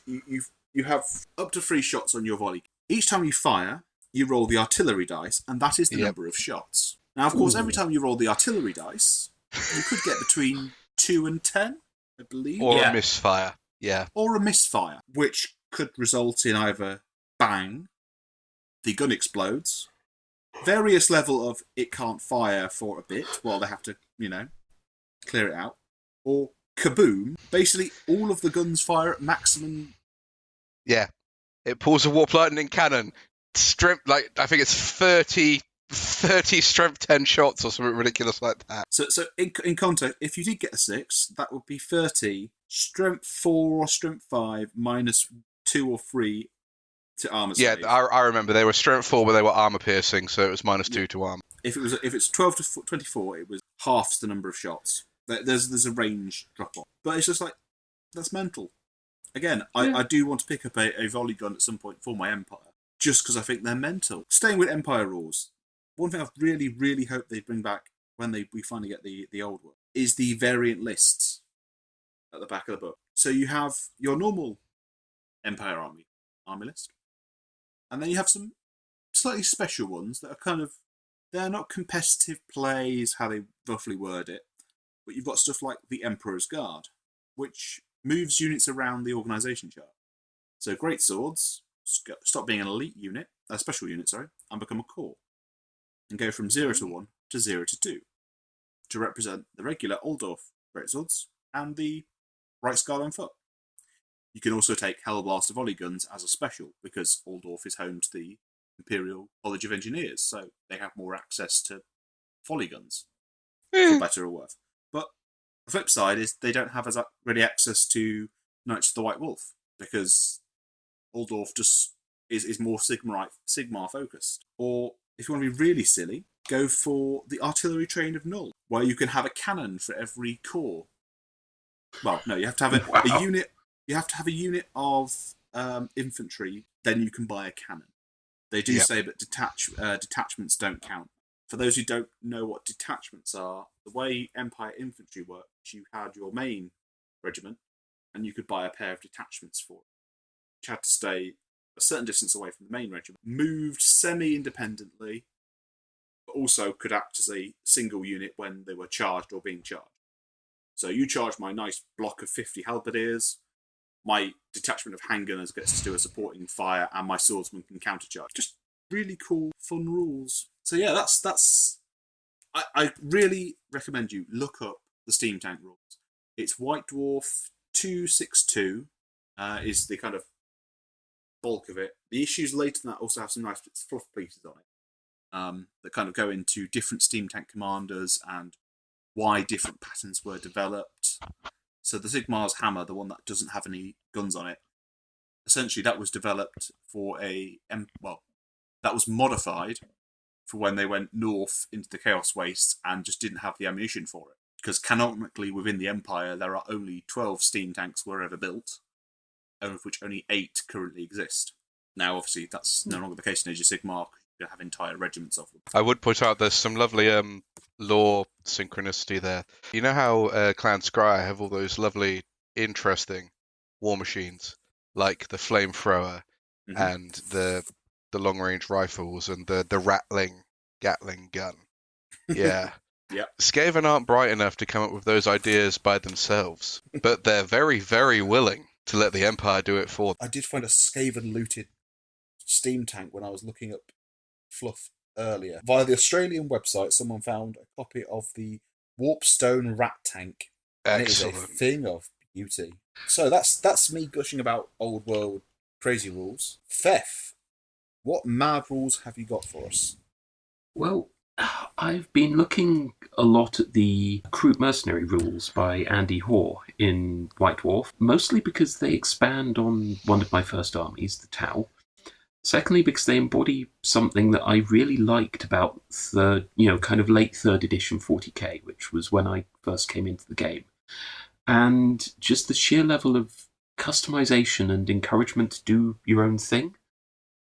you have up to 3 shots on your volley. Each time you fire, you roll the artillery dice, and that is the number of shots. Now, of course, every time you roll the artillery dice, you could get between 2 and 10, I believe. Or a misfire. Yeah. Or a misfire, which could result in either bang, the gun explodes, various level of it can't fire for a bit while they have to, clear it out, or kaboom, basically all of the guns fire at maximum. Yeah. It pulls a Warp Lightning cannon, strength, I think it's 30 strength 10 shots or something ridiculous like that. So in context, if you did get a 6, that would be 30 strength 4 or strength 5 minus 2 or 3 to armor save. Yeah, I remember they were strength 4, but they were armor piercing, so it was minus 2 to armor. If it's 12 to 24, it was half the number of shots. There's a range drop off, but it's just like that's mental. Again, I do want to pick up a volley gun at some point for my Empire, just because I think they're mental. Staying with Empire rules, one thing I've really, really hoped they bring back when we finally get the old one is the variant lists at the back of the book. So you have your normal Empire army list, and then you have some slightly special ones that are they're not competitive plays, how they roughly word it, but you've got stuff like the Emperor's Guard, which moves units around the organisation chart. So great swords stop being an elite unit, a special unit, sorry, and become a core, and go from 0 to 1 to 0 to 2 to represent the regular Altdorf greatswords and the Right Scarlet on foot. You can also take Hellblaster volley guns as a special because Altdorf is home to the Imperial College of Engineers, so they have more access to volley guns, for better or worse. But the flip side is they don't have as ready access to Knights of the White Wolf because Altdorf just is more Sigmar focused. Or if you want to be really silly, go for the Artillery Train of Null, where you can have a cannon for every corps. Well, no, you have to have a unit. You have to have a unit of infantry. Then you can buy a cannon. They do say that detachments don't count. For those who don't know what detachments are, the way Empire infantry works, you had your main regiment, and you could buy a pair of detachments for it. You had to stay a certain distance away from the main regiment, moved semi-independently, but also could act as a single unit when they were charged or being charged. So you charge my nice block of 50 halberdiers, my detachment of handgunners gets to do a supporting fire, and my swordsman can countercharge. Just really cool, fun rules. So yeah, that's. I really recommend you look up the SteamTank rules. It's White Dwarf 262 is the kind of bulk of it. The issues later than that also have some nice fluff pieces on it that kind of go into different SteamTank commanders and why different patterns were developed. So the Sigmar's hammer, the one that doesn't have any guns on it, essentially that was developed for that was modified for when they went north into the Chaos Wastes and just didn't have the ammunition for it. Because canonically within the Empire, there are only 12 steam tanks were ever built, of which only 8 currently exist. Now, obviously, that's no longer the case in Age of Sigmar. You have entire regiments of them. I would point out there's some lovely lore synchronicity there. You know how Clan Scryer have all those lovely, interesting war machines, like the flamethrower and the long-range rifles and the rattling Gatling gun. Yeah. Yeah. Skaven aren't bright enough to come up with those ideas by themselves, but they're very, very willing to let the Empire do it for them. I did find a Skaven looted steam tank when I was looking up fluff earlier. Via the Australian website, someone found a copy of the Warpstone Rat Tank. Excellent. It is a thing of beauty. So that's me gushing about old world crazy rules. Theff, what mad rules have you got for us? Well, I've been looking a lot at the Kroot Mercenary rules by Andy Hoare in White Dwarf, mostly because they expand on one of my first armies, the Tau. Secondly, because they embody something that I really liked about kind of late 3rd edition 40k, which was when I first came into the game. And just the sheer level of customization and encouragement to do your own thing.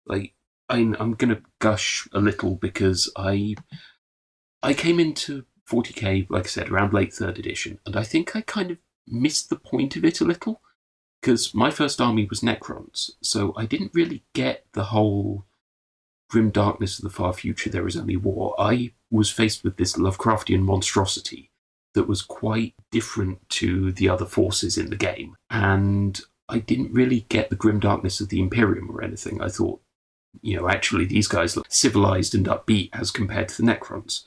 Like, I'm going to gush a little because I came into 40k, like I said, around late 3rd edition, and I think I kind of missed the point of it a little. Because my first army was Necrons, so I didn't really get the whole grim darkness of the far future, there is only war. I was faced with this Lovecraftian monstrosity that was quite different to the other forces in the game. And I didn't really get the grim darkness of the Imperium or anything. I thought, actually these guys look civilized and upbeat as compared to the Necrons.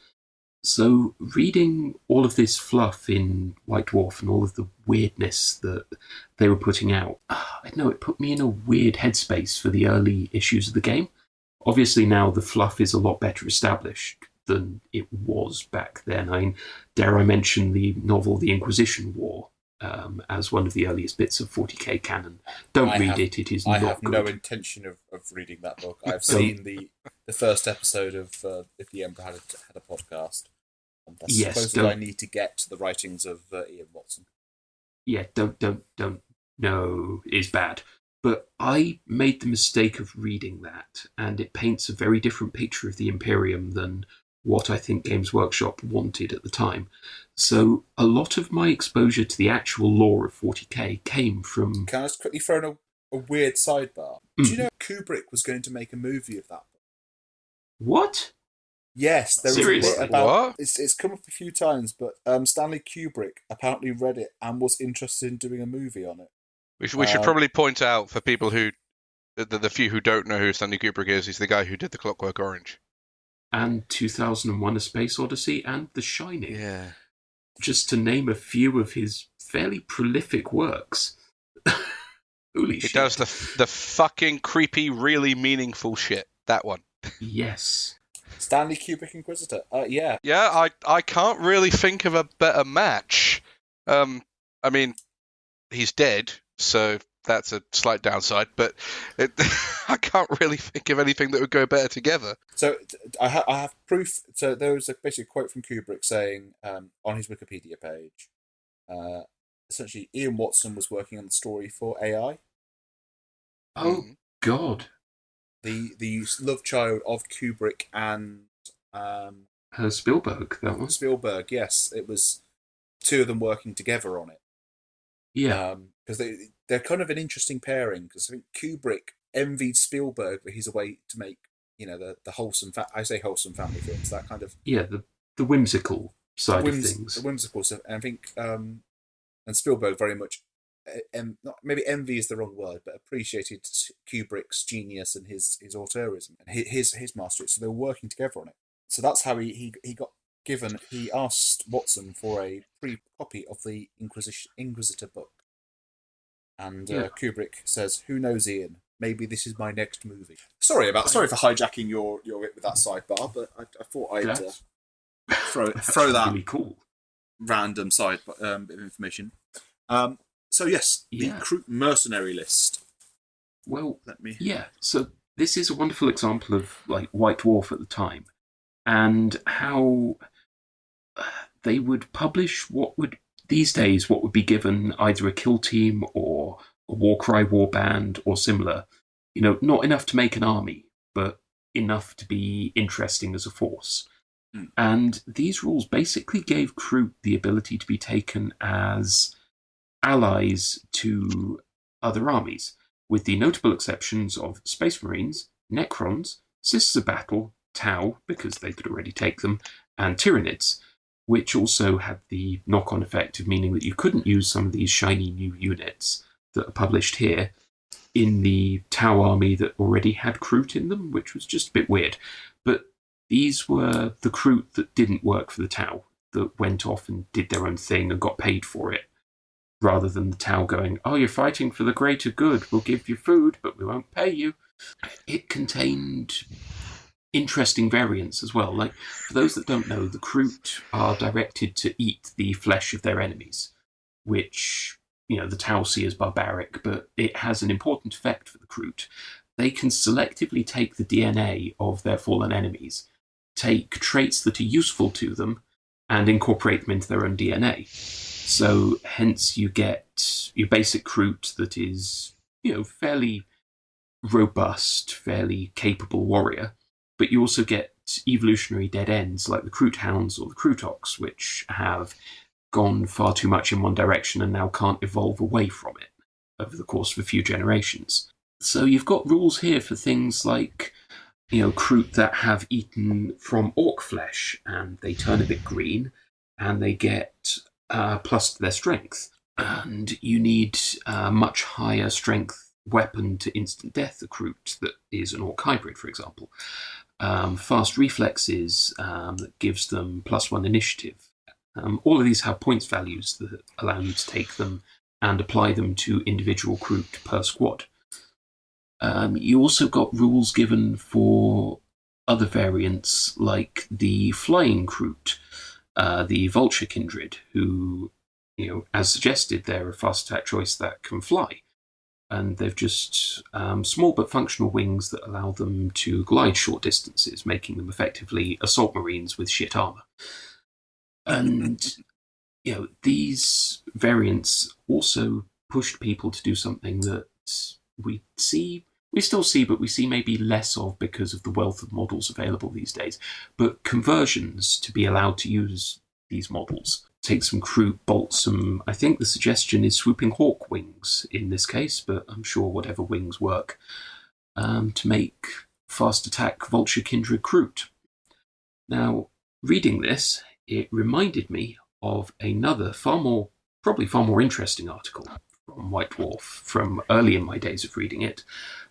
So reading all of this fluff in White Dwarf and all of the weirdness that they were putting out, I don't know, it put me in a weird headspace for the early issues of the game. Obviously now the fluff is a lot better established than it was back then. Dare I mention the novel The Inquisition War as one of the earliest bits of 40k canon. Don't read it, it is not good. I have no intention of reading that book. I've seen the first episode of If the Emperor had a podcast That's Yes, as close as I need to get to the writings of Ian Watson. Yeah, don't. No, is bad. But I made the mistake of reading that, and it paints a very different picture of the Imperium than what I think Games Workshop wanted at the time. So a lot of my exposure to the actual lore of 40k came from... Can I just quickly throw in a weird sidebar? Do you know Kubrick was going to make a movie of that? What? Yes, there is Seriously? a bit about What? it's come up a few times, but Stanley Kubrick apparently read it and was interested in doing a movie on it. We should probably point out for people who, the few who don't know who Stanley Kubrick is, he's the guy who did The Clockwork Orange. And 2001: A Space Odyssey and The Shining. Yeah. Just to name a few of his fairly prolific works. Holy shit. He does the fucking creepy, really meaningful shit. That one. Yes. Stanley Kubrick Inquisitor. Yeah. Yeah, I can't really think of a better match. I mean, he's dead, so that's a slight downside, but I can't really think of anything that would go better together. So I have proof. So there was basically a quote from Kubrick saying on his Wikipedia page, essentially Ian Watson was working on the story for AI. Oh, God. The love child of Kubrick and Spielberg, that was. Spielberg, yes. It was two of them working together on it. Yeah. Because they're kind of an interesting pairing, because I think Kubrick envied Spielberg for his way to make, the wholesome, I say wholesome family films, that kind of... Yeah, the whimsical side of things. The whimsical stuff. And I think, and Spielberg very much, maybe envy is the wrong word, but appreciated Kubrick's genius and his auteurism and his mastery. So they were working together on it. So that's how he got given. He asked Watson for a pre-copy of the Inquisitor book, and Kubrick says, "Who knows, Ian? Maybe this is my next movie." Sorry for hijacking your bit with that sidebar, but I thought I'd throw that really cool random side bit of information. So yes, the Kroot mercenary list. Well, so this is a wonderful example of like White Dwarf at the time, and how they would publish what would be given either a kill team or a Warcry warband or similar. Not enough to make an army, but enough to be interesting as a force. And these rules basically gave Kroot the ability to be taken as allies to other armies, with the notable exceptions of Space Marines, Necrons, Sisters of Battle, Tau, because they could already take them, and Tyranids, which also had the knock-on effect of meaning that you couldn't use some of these shiny new units that are published here in the Tau army that already had Kroot in them, which was just a bit weird. But these were the Kroot that didn't work for the Tau, that went off and did their own thing and got paid for it, rather than the Tau going, "Oh, you're fighting for the greater good, we'll give you food, but we won't pay you." It contained interesting variants as well. Like, for those that don't know, the Kroot are directed to eat the flesh of their enemies, which, the Tau see as barbaric, but it has an important effect for the Kroot. They can selectively take the DNA of their fallen enemies, take traits that are useful to them, and incorporate them into their own DNA. So, hence, you get your basic Kroot that is, fairly robust, fairly capable warrior, but you also get evolutionary dead ends like the Kroot Hounds or the Krootox, which have gone far too much in one direction and now can't evolve away from it over the course of a few generations. So you've got rules here for things like, Kroot that have eaten from orc flesh and they turn a bit green and they get plus to their strength. And you need a much higher strength weapon to instant death the Kroot that is an orc hybrid, for example. Fast reflexes that gives them +1 initiative. All of these have points values that allow you to take them and apply them to individual Kroot per squad. You also got rules given for other variants like the flying Kroot, the Vulture Kindred, who, as suggested, they're a fast attack choice that can fly. And they've just small but functional wings that allow them to glide short distances, making them effectively assault marines with shit armor. And these variants also pushed people to do something that we still see, but we see maybe less of because of the wealth of models available these days. But conversions to be allowed to use these models. Take some Kroot, bolt some, I think the suggestion is swooping hawk wings in this case, but I'm sure whatever wings work, to make fast attack vulture kindred Kroot. Now, reading this, it reminded me of another probably far more interesting article from White Dwarf from early in my days of reading it,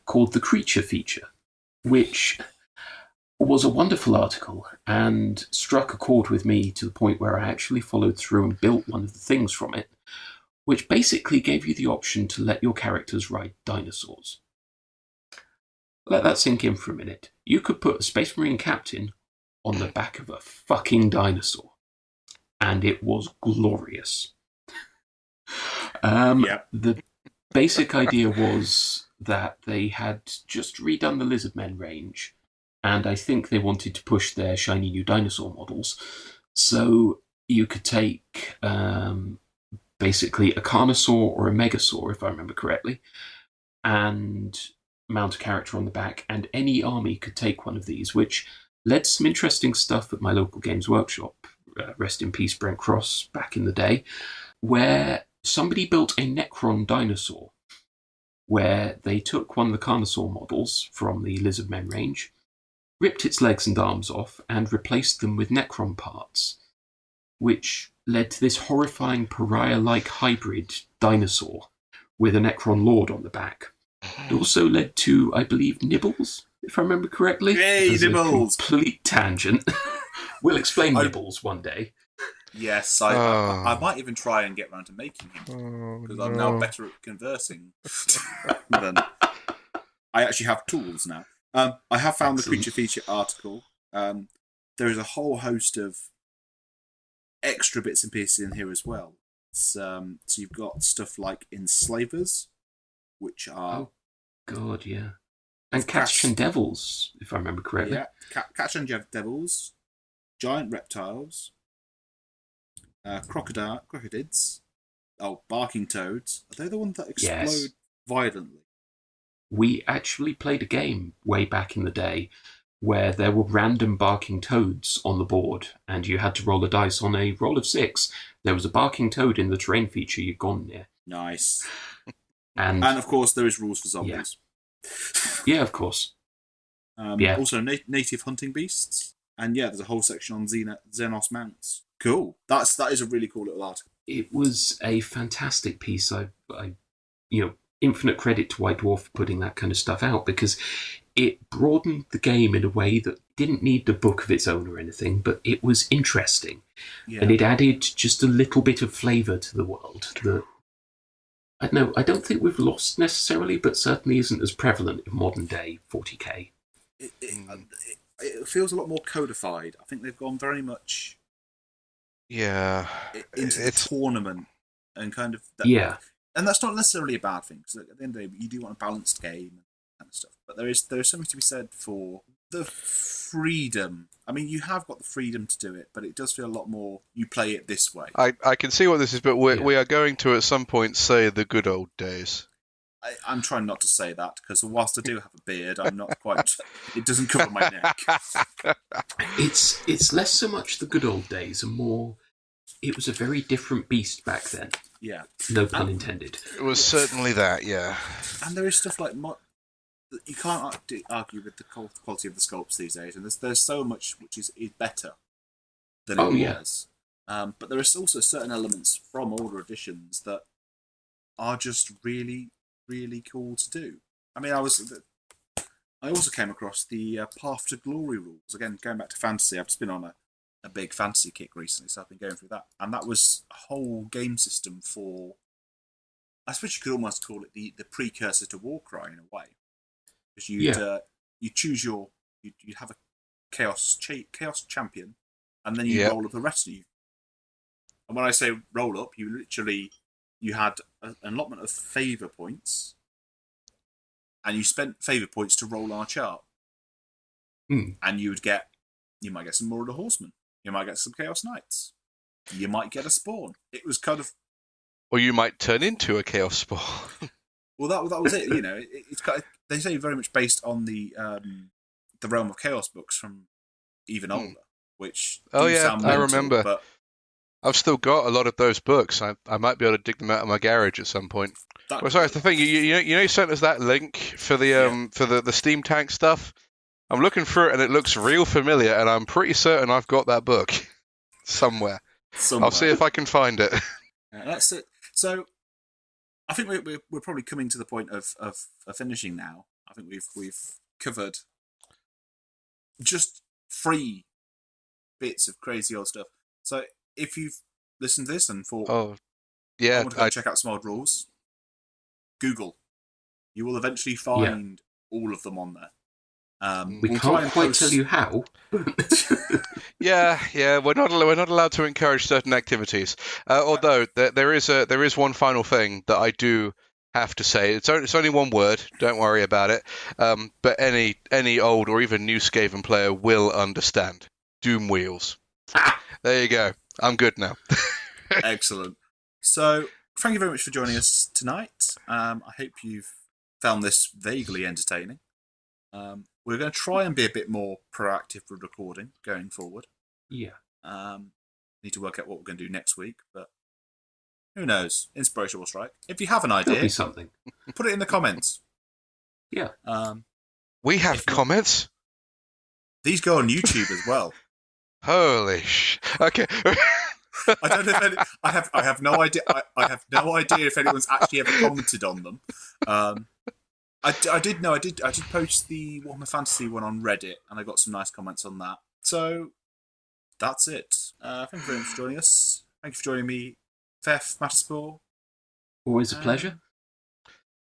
called The Creature Feature, which was a wonderful article and struck a chord with me to the point where I actually followed through and built one of the things from it, which basically gave you the option to let your characters ride dinosaurs. Let that sink in for a minute. You could put a Space Marine captain on the back of a fucking dinosaur, and it was glorious. The basic idea was that they had just redone the Lizardmen range, and I think they wanted to push their shiny new dinosaur models. So you could take basically a Carnosaur or a Megasaur, if I remember correctly, and mount a character on the back, and any army could take one of these, which led to some interesting stuff at my local Games Workshop, rest in peace Brent Cross, back in the day, where somebody built a Necron dinosaur, where they took one of the Carnosaur models from the Lizardmen range, ripped its legs and arms off, and replaced them with Necron parts, which led to this horrifying pariah-like hybrid dinosaur with a Necron Lord on the back. It also led to, I believe, Nibbles, if I remember correctly. Yay, Nibbles! A complete tangent. We'll explain Nibbles one day. Yes, I might even try and get around to making him, because I'm now better at conversing than I actually have tools now. I have found the Creature Feature article. There is a whole host of extra bits and pieces in here as well. So you've got stuff like Enslavers, which are... Oh, God, yeah. And Catch and Devils, if I remember correctly. Yeah, Catch and Devils, Giant Reptiles, Crocodids, Barking Toads. Are they the ones that explode violently? We actually played a game way back in the day where there were random barking toads on the board, and you had to roll a dice. On a roll of 6, there was a barking toad in the terrain feature you'd gone near. Nice. And of course, there is rules for zombies. Yeah, of course. Also, native hunting beasts. And there's a whole section on Xenos mounts. Cool. That is a really cool little article. It was a fantastic piece. I infinite credit to White Dwarf for putting that kind of stuff out, because it broadened the game in a way that didn't need the book of its own or anything, but it was interesting. Yeah. And it added just a little bit of flavour to the world that, I don't know, I don't think we've lost necessarily, but certainly isn't as prevalent in modern day 40k. It feels a lot more codified. I think they've gone very much into the tournament and kind of... And that's not necessarily a bad thing, because at the end of the day, you do want a balanced game and kind of stuff. But there is something to be said for the freedom. I mean, you have got the freedom to do it, but it does feel a lot more, you play it this way. I can see what this is, but we are going to at some point say the good old days. I'm trying not to say that, because whilst I do have a beard, I'm not quite... It doesn't cover my neck. It's less so much the good old days and more... It was a very different beast back then. Yeah. No pun intended. It was certainly that, yeah. And there is stuff like... You can't argue with the quality of the sculpts these days, and there's so much which is better than it was. But there are also certain elements from older editions that are just really, really cool to do. I mean, I also came across the Path to Glory rules. Again, going back to fantasy, I've just been on a big fantasy kick recently, so I've been going through that. And that was a whole game system for... I suppose you could almost call it the precursor to Warcry in a way. Because you choose you'd have a chaos champion, and then you roll up the rest of you. And when I say roll up, you had an allotment of favour points, and you spent favour points to roll on a chart. And you might get some more of the Horsemen, you might get some Chaos Knights, you might get a spawn. It was kind of Or you might turn into a chaos spore. well, that was it. You know, it's kind of, they say very much based on the Realm of Chaos books from even older, which do sound mental, I remember. But I've still got a lot of those books. I might be able to dig them out of my garage at some point. Well, sorry, the thing you sent us that link for the for the SteamTank stuff. I'm looking through it and it looks real familiar, and I'm pretty certain I've got that book somewhere. I'll see if I can find it. That's it. So, I think we're probably coming to the point of finishing now. I think we've covered just 3 bits of crazy old stuff. So, if you've listened to this and thought, I want to go check out some old rules, Google. You will eventually find all of them on there. We can't quite tell you how. Yeah, we're not allowed to encourage certain activities. Although there is one final thing that I do have to say. It's only one word. Don't worry about it. But any old or even new Skaven player will understand. Doom wheels. There you go. I'm good now. Excellent. So, thank you very much for joining us tonight. I hope you've found this vaguely entertaining. We're going to try and be a bit more proactive with recording going forward. Yeah. Need to work out what we're going to do next week, but who knows? Inspiration will strike. If you have an idea, Could be something. Put it in the comments. Yeah. We have comments? These go on YouTube as well. Holy okay. I don't know if I have no idea. I have no idea if anyone's actually ever commented on them. I did post the Warhammer Fantasy one on Reddit, and I got some nice comments on that. So that's it. Thank you very much for joining us. Thank you for joining me, Theff, Mataspore. Always a pleasure.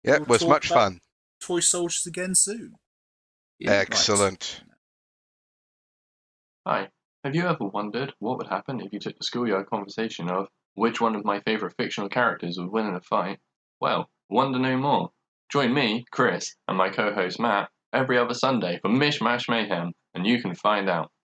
Yeah, it was much fun. Toy Soldiers again soon. Yeah, excellent. Right. Hi. Have you ever wondered what would happen if you took the schoolyard conversation of which one of my favourite fictional characters would win in a fight? Well, wonder no more. Join me, Chris, and my co-host Matt every other Sunday for Mish Mash Mayhem, and you can find out.